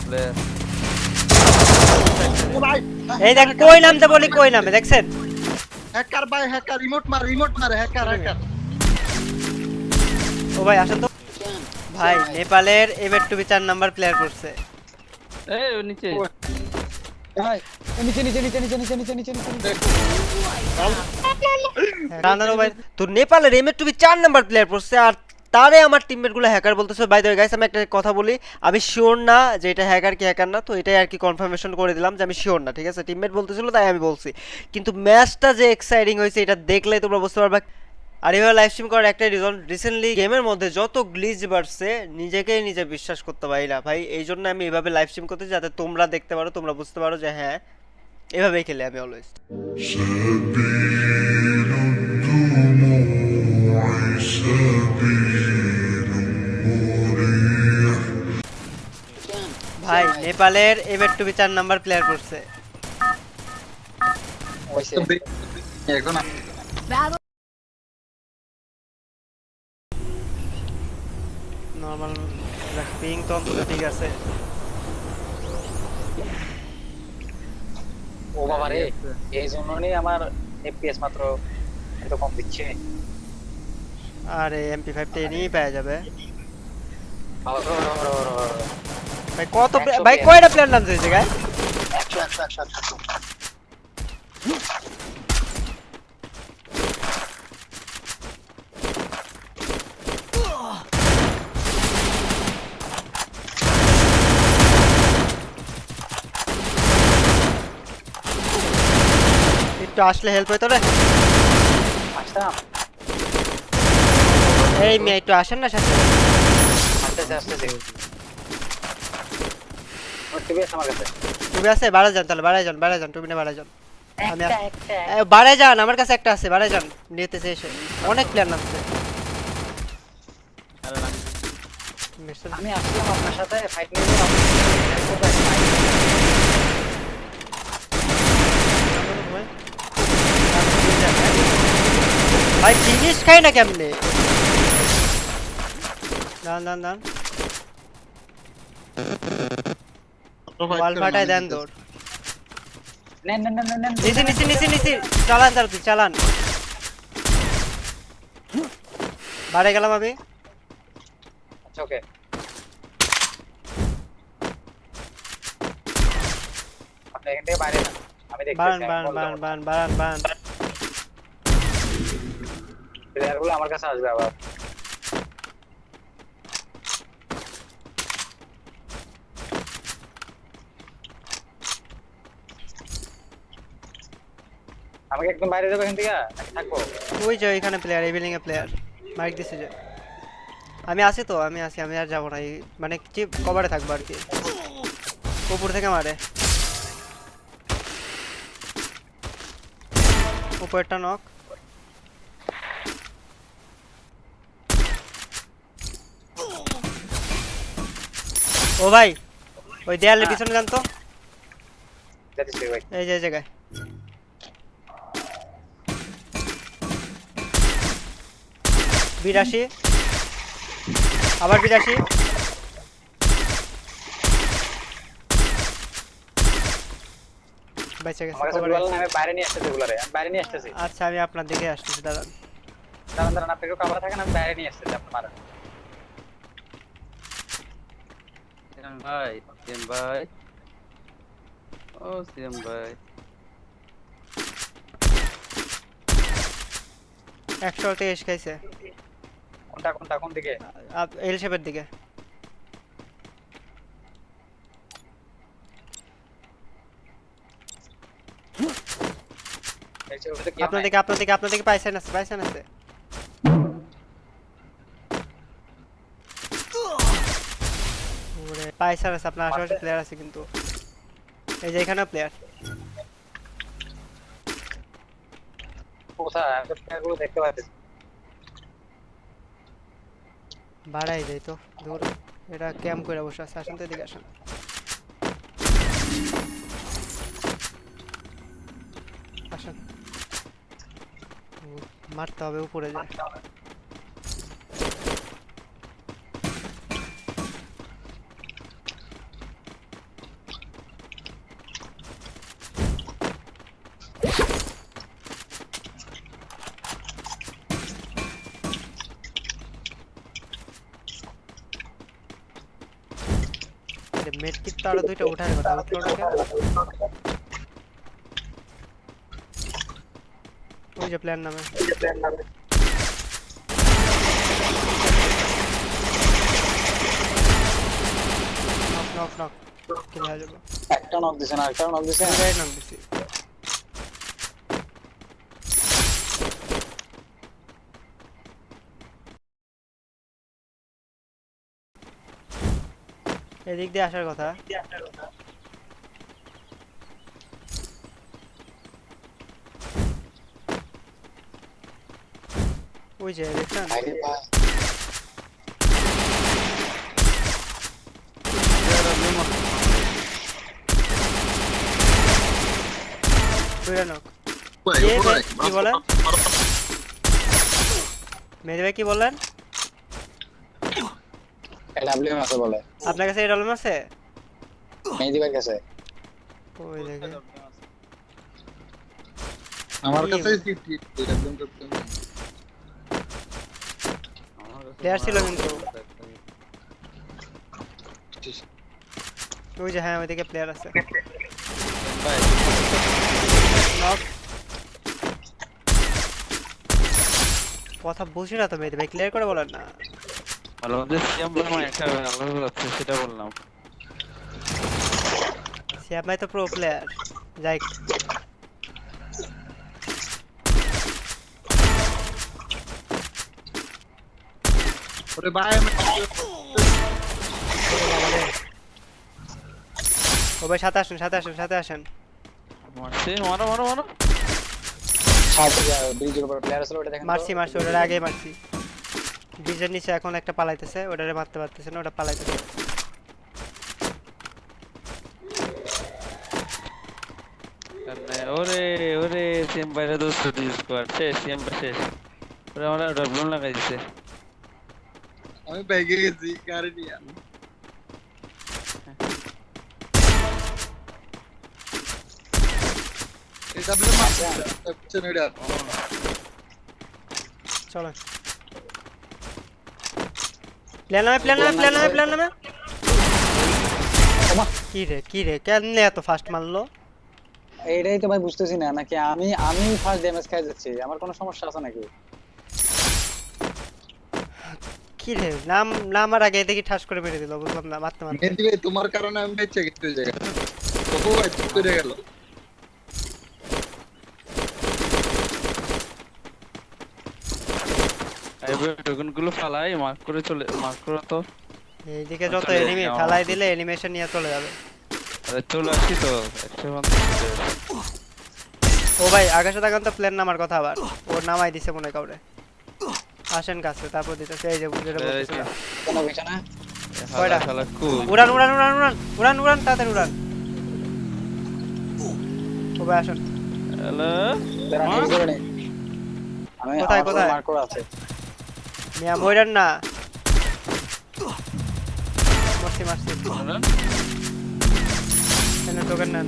Player. ও ভাই এই দেখ কই নামতে বলি কই নামে দেখছেন হ্যাকার ভাই হ্যাকার রিমোট মার হ্যাকার হ্যাকার ও ভাই আসেন তো ভাই নেপালের এবার টু বি 4 নাম্বার প্লেয়ার পড়ছে এই ও নিচে। ভাই নিচে নিচে নিচে নিচে নিচে নিচে নিচে নিচে না না ভাই তো নেপালের এম টু বি 4 নাম্বার প্লেয়ার পড়ছে আর তারে আমার টিমমেট গুলো হ্যাকার বলতেছে বাই দ্য ওয়ে গাইস আমি একটা কথা বলি আমি শিওর না যে এটা হ্যাকার কি হ্যাকার না তো এটাই আর কি কনফার্মেশন করে দিলাম যে আমি শিওর না ঠিক আছে টিমমেট বলতেছিল তাই আমি বলছি কিন্তু ম্যাচটা যে এক্সাইটিং হয়েছে এটা দেখলেই তোমরা বুঝতে পারবা আর এভাবে লাইভ স্ট্রিম করার একটা রিজন রিসেন্টলি গেমের মধ্যে যত গ্লিচ বাড়ছে নিজেকেই নিজে বিশ্বাস করতে পারি না ভাই এই জন্য আমি এভাবে লাইভ স্ট্রিম করতে যাতে তোমরা দেখতে পারো তোমরা বুঝতে পারো যে হ্যাঁ এভাবেই খেলে আমি অলওয়েজ سبيل الدموع سبيل مريح ভাই নেপালের এবার টু বি 4 নাম্বার প্লেয়ার পড়ছে এখন নরমাল পিং তো অন্তত ঠিক আছে ও বাবা রে এই জন্যই আমার এফপিএস মাত্র এত কম দিচ্ছে আরে MP5 টা এনেই পাওয়া যাবে বাবা রে ভাই কত ভাই কয়টা প্লেয়ার নামছে এই জায়গায় 100 একটু আসলে হেল্প হইতো রে আসতাম এই মেয়ে একটু আসেন না সাথে আসতেছে আসতেছে ওর টিভি আছে আমার কাছে তুমি আছে বাড়া যান তাহলে বাড়া যান তুমি না বাড়া যান আমি একটা বাড়া যান আমার কাছে একটা আছে বাড়া যান নিতেছে এসে অনেক প্লেয়ার নামছে আমি আসলাম আপনার সাথে ফাইট নিয়ে ভাই ফিনিশ খাই না কেমনে দান ওয়াল ফাটায় দেন দৌড় নেন নেন নেন নেন নিচে চালান তাড়াতাড়ি চালান বাড়ে গেলাম আমি আচ্ছা ওকে আপনি এখান থেকে বাইরে না আমি দেখতেছি বান প্লেয়ারগুলো আমার কাছে আসবে আবার আমাকে একদম বাইরে যাবো এখান থেকে নাকি থাকবো ওই যে ওইখানে প্লেয়ার এই বিল্ডিং এ প্লেয়ার মাইক দিছে যে আমি আছি আমি আর যাবো না মানে কি কভারে থাকবো আর কি উপর থেকে মারে উপরটা নক ও ভাই ওই দেয়ালের পিছনে যান তো যাচ্ছি ভাই এই যে জায়গায় বিরাশি আবার 82 বেঁচে গেছে আমার কাছে cover গুলাল গেছে। না আমি বাইরে নিয়ে আসতেছি গুলারে আমি বাইরে নিয়ে আসতেছি আচ্ছা আমি আপনার দিকে আসতেছি দাঁড়ান দাঁড়ান আপনি একটু কভারে থাকেন আমি বাইরে নিয়ে আসতেছি আপনি মারেন সিএম ভাই ও সিএম ভাই 123 খাইছে কোন দিকে এল শেপের দিকে এই যে ওটা কি আপনার দিকে পাইছেন আছে ওরে পাইছেন আছে আপনার আশেপাশে প্লেয়ার আছে কিন্তু এই যে এখানে প্লেয়ার কোথায় আমি তো প্লেয়ারগুলো দেখতে পাচ্ছি বাড়াই যাই তো দূর এটা ক্যাম্প করে বসে আছে আসেন তো এদিকে আসেন মারতে হবে উপরে যায় রে মেড কিট তো আরো দুইটা উঠার কথা উঠলো না কেন? ওই যে প্ল্যান নামে নক নক নক কি হয়ে যাবে? একটা নক দিছেন আর একটা নক দিছেন। দুইটাই নক দিছি। এদিক দিয়ে আসার কথা। ওই যে দেখছেন আরে ভাই দুইটা নক। ভাই কে উপরে কি বলেন? মেহেদি ভাই কি বললেন? ডাব্লিউ আছে বলে আপনার কাছে এরকম আছে? মেহেদি ভাইয়ের কাছে। ওই দেখে আমার কাছে সিটি একদম করতে প্লেয়ার ছিল কিন্তু ওই যে হ্যাঁ ওইদিকে প্লেয়ার আছে। ভাই নক কথা বুঝি না তো মেহেদি ভাই ক্লিয়ার করে বলেন না। ভালো মধ্যে সিএম ভাই আমার একটা আলাদা যাচ্ছে সেটা বললাম। সিয়াম ভাই তো প্রো প্লেয়ার যাই ওরে ভাই আমি ও ভাই সাথে আসেন সাথে আসেন সাথে আসেন। মারছে মারো মারো মারো। সাথে ব্রিজের উপর প্লেয়ার আছে ওটা দেখেন। মারছি মারছি ওটার আগে মারছি। ব্রিজের নিচে এখন একটা পালাইতেছে ওটারে মারতে পারতেছে না ওটা পালাইতেছে। ওরে ওরে সিএম ভাইরা তো স্টুডি স্কোয়াড শেষ সিএম ভাই শেষ। ওরে আমরা ডাবলু লাগাই দিছে। আমি ব্যাগে গেছি গাড়ি নিয়ে এটা বলে মারছে পিছনে ওটা চলো প্ল্যান নামে প্ল্যান নামে প্ল্যান নামে প্ল্যান নামে। কি রে কেন এত ফাস্ট মারলো? এইটাই তো ভাই বুঝতেছি না নাকি আমি ফার্স্ট ড্যামেজ খাই যাচ্ছি। আমার কোনো সমস্যা আছে নাকি? কি রে নাম নামার আগে দেখি ঠাস করে মেরে দিল বুঝলাম না মারতে মারতে। মেহেদি ভাই তোমার কারণে আমি বেঁচে গেছি ওই জায়গায় কত ভাই চুপ করে গেল। এবার টোকেন গুলো ফালাই মার্ক করে চলে মার্ক করো তো। এইদিকে যত চলে এনিমি যাও। ফেলাই দিলে অ্যানিমেশন নিয়ে চলে যাবে। আরে চলে আসি তো 150। ও ভাই আকাশে তাকান তো প্লেন নামার কথা আবার ওর নামাই দিছে মনে কাউরে। আসেন কাছে তারপর দিতেছে এই যে যেটা বলতেছিলাম। কোনো কিছু না। কয়টা? শালা কুল। উড়ান উড়ান উড়ান উড়ান উড়ান উড়ান তাড়াতাড়ি উড়ান। ও ভাই আসেন। হ্যালো দাঁড়ান এই করে নে। আমি কোথায়, আমার কোথায়? মার্ক করা আছে। মিয়া মইরান না। মারছি মারছি। এনে টোকেন নেন।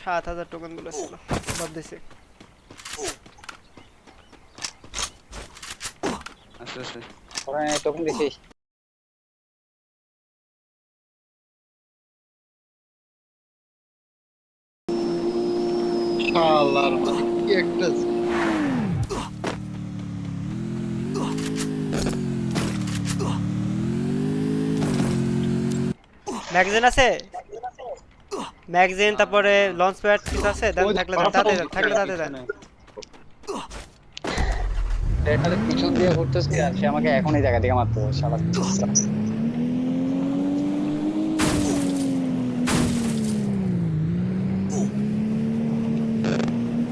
7000 টোকেন গুলো ছিল সব দিছি। আচ্ছা আচ্ছা ওরা টোকেন দেখি। আল্লাহর মানে কি একটা ম্যাগাজিন আছে? ম্যাগাজিন তারপরে লঞ্চ প্যাড কিছু আছে? দেন থাকলে দেন তাতে দেন থাকলে তাতে দেন। এটার পিছন দিয়ে ঘুরতেছি আর সে আমাকে এখন এই জায়গা থেকে মারতে শালা।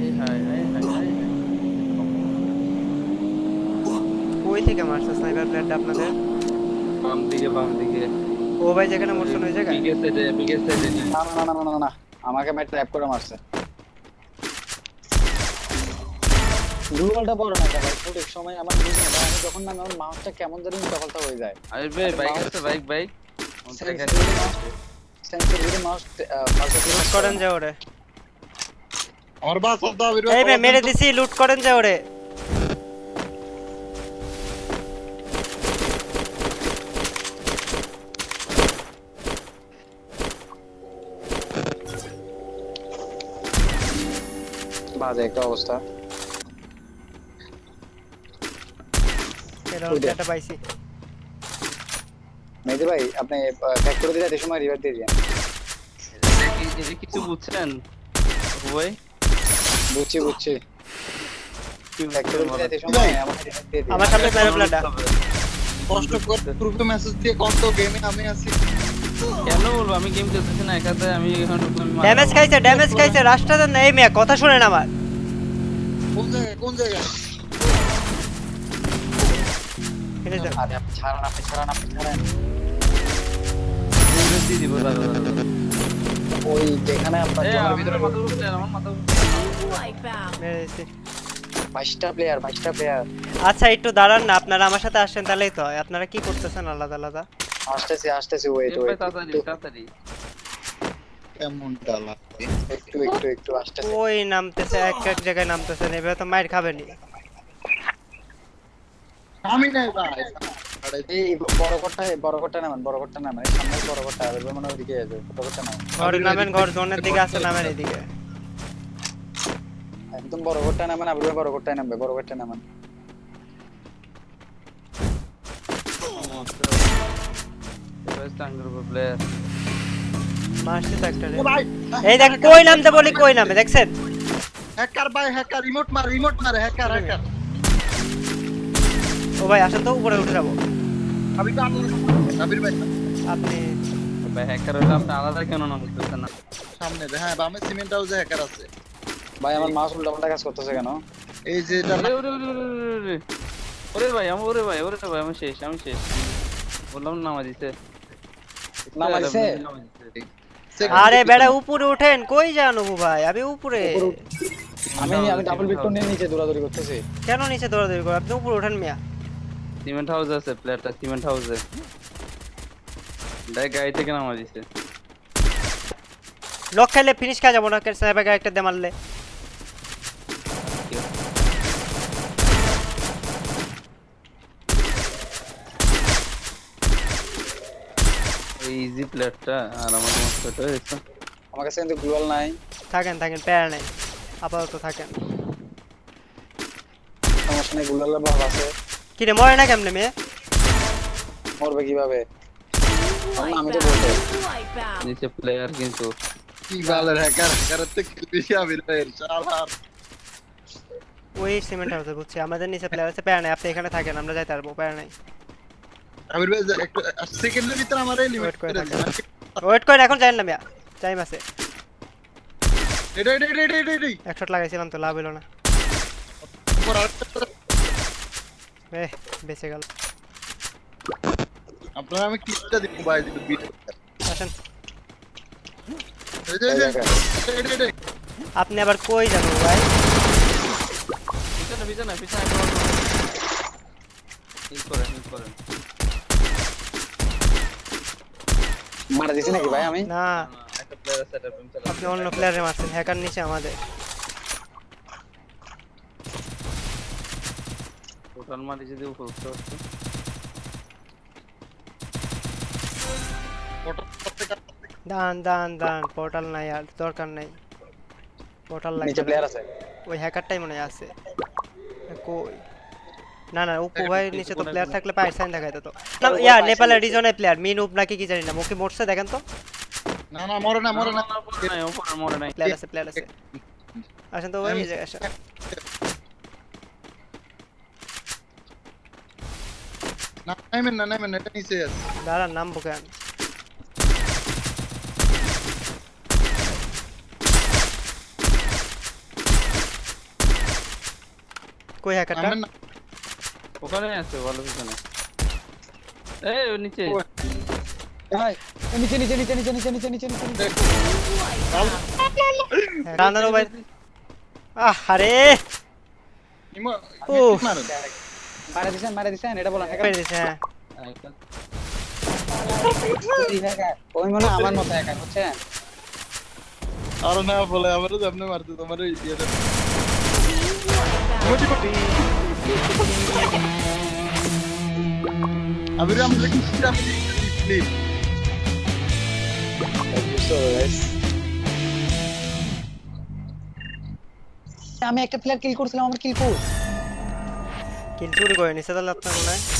এই হাই এই হাই এই হাই। ওই থেকে মারছে স্নাইপার প্লেয়ারটা আপনাদের। বাম দিকে ও ভাই যেখানে মরছেন ওই জায়গায়। বিগেস্ট সাইডে না না না না না আমাকে ম্যাট ট্র্যাপ করে মারছে। রুলটা বড় না ভাই সঠিক সময় আমার বুঝি না আমি যখন না আমার মাউসটা কেমন জানি উল্টাপাল্টা হয়ে যায়। আরে ভাই বাইক আছে বাইক সেন্সিটিভিটি মাউস লুট করেন যে ওরে। আমার বাস দাও এই বে মেরে দিছি লুট করেন যে ওরে। বাজে একটা অবস্থা। এটা ওই দেখ। একটা পাইছি। মেহেদি ভাই আপনি ফ্যাক্টরি দিয়ে যেতে সময় রিভার দিয়ে দিয়েন। এটা কিছু বুঝছেন ভাই? বুঝছি বুঝছি। কি ফ্যাক্টরি বুঝছেন দিয়ে যেতে বলেন? সময় আমার রিভার দিয়ে দিয়েন। আমার সামনে প্লেয়ার প্লেয়ারটা কষ্ট করে গ্রুপে মেসেজ দিয়ে কত গেমে আমি আছি। কেন বলবো আমি গেম খেলতেছি না একাতে, আমি এখন ড্যামেজ খাইছে রাস্তা দেন না। এই মেয়ে কথা শুনেন আমার। কোন জায়গায় এটা যা। আরে আপনি ছাড়ান আপনি ছাড়ান আপনি ছাড়ান। দিয়ে দিব দাদা। ওই যেখানে আপনার এই জলের আমার ভিতরে মাথা উপরে আমার মাথা মেরে দিছি। 22টা প্লেয়ার। আচ্ছা একটু দাঁড়ান না, আপনারা আমার সাথে আসছেন তাহলেই তো হয়। আপনারা কি করতেছেন আলাদা আলাদা? আসতেছি ওয়েট ওয়েট তাড়াতাড়ি কেমন ডালা একটু আসতেছি। ওই নামতেছে এক এক জায়গায় নামতেছেন, এভাবে তো মাইর খাবেনি। আমি নাই ভাই। এই বড় ঘরটা নামান এই সামনে বড় ঘরটা আর মানে ওইদিকে আছে বড় ঘরটা নামান। ঘর নামেন, ঘর জোনের দিকে আছে, নামেন এদিকে। একদম বড় ঘরটা নামান, আবু বড় ঘরটাই নামবে, বড় ঘরটা নামান। প্লেয়ার মারছি তো একটা রে। ও ভাই এই দেখ কই নামতে বলি কই নামে, দেখছেন? হ্যাকার ভাই হ্যাকার রিমোট মার হ্যাকার। ও ভাই আসেন তো, উপরে উঠে যাবো। আমি তো আবির ভাই আপনি ভাই হ্যাকার হলে আপনি আলাদা কেন নাম করতেছেন না? সামনে হ্যাঁ বামে সিমেন্ট হাউসে হ্যাকার আছে। ভাই আমার মাউস উল্টাপাল্টা কাজ করতেছে কেন? এই যে এটা ওরে ওরে ওরে ওরে ওরে ভাই ওরে ভাই আমি শেষ বললাম না নামা দিছে। নামা দিছে? আরে বেড়া উপরে ওঠেন, কই যান অপু ভাই? আমি উপরে। আমি ডাবল ভিক্টর নিয়ে নিচে দৌড়াদৌড়ি করতেছি। কেন নিচে দৌড়াদৌড়ি করে? আপনি উপরে ওঠেন মিয়া। সিমেন্ট হাউস আছে, প্লেয়ারটা সিমেন্ট হাউসে ডাই গাড়ি থেকে নামা দিছে। লক খেলে ফিনিশ খেয়ে যাবো না, স্নাইপার একটা দে মারলে। ওই ইজি প্লেয়ারটা আর আমার মস্ত হয়েছে। আমার কাছে কিন্তু গ্লোয়াল নাই। থাকেন প্যারা নেই, আপাতত থাকেন। সমস্যা নেই, গ্লোয়ালের ভাব আছে। কি রে মরে না কেমনে মেয়ে? মরবে কিভাবে? আমি তো বলতে নিচে প্লেয়ার কিন্তু কি বালের হ্যাকারের থেকে বেশি আবির ভাইয়ের শালার। ওই সিমেন্ট হাউসে বুঝছি, আমাদের নিচে প্লেয়ার আছে, প্যারা নেই। আপনি এখানে থাকেন, আমরা যাইতে পারবো, প্যারা নেই। আবির ভাই একটু সেকেন্ডের ভিতর আমার এই লিমিট Wait করে করে থাকেন। দিন। ওয়েট করেন, এখন যাই না মিয়া, টাইম আছে। এটা 1 শট লাগাইছিলাম তো, লাভ হলো না। বেঁচে গেল। আপনারা আমি ক্লিপটা দিব ভাই দিতে বিট। আসেন। এই যে আপনি আবার কই যাবো ভাই? পিছনে হিল করেন মারা দিছি নাকি ভাই আমি? না, একটা প্লেয়ার আছে এটা প্রেম চালা। আপনি অন্য প্লেয়ারে মারছেন, হ্যাকার নিচে আমাদের। টোটাল মারি যদি উপর উঠতে পারতো। দান পোর্টাল নাই, আর দরকার নাই পোর্টাল নিচে লাগবে প্লেয়ার না। আছে। ওই হ্যাকারটাই মনে হয় আছে। কই? না উপু ভাই নিচে তো প্লেয়ার থাকলে পায়ের সাইন দেখাইতো তো। না ইয়া নেপালের রিজনের প্লেয়ার মিন উপ নাকি কি জানি না, মুখে মরছে দেখেন তো। না মরে না মরে নাই প্লেয়ার আছে। আসেন তো ভাই, এই যে আসেন। নামেন এটা নিচে আছে। দাঁড়ান নামবো কেন? কই হ্যাকারটা? নামেন না। ওখানে আছে ভালো পিছনে। এই ও নিচে ভাই নিচে রানারও ভাই। আরে উফ। মারা দিছেন এটা বলেন। পেরে দিছে। হ্যাঁ ওই মনে হয় আমার মতো একা বুঝছেন। আর না বলে আমারও সামনে মারতে তোমার ইয়েটা আবির আমরা কি প্লিজ বুঝতে হবে গাইস। আমি একটা প্লেয়ার কিল করছিলাম, আমার কিল কোড। কিল চুরি করে নিছে তাহলে আপনার মনে হয়।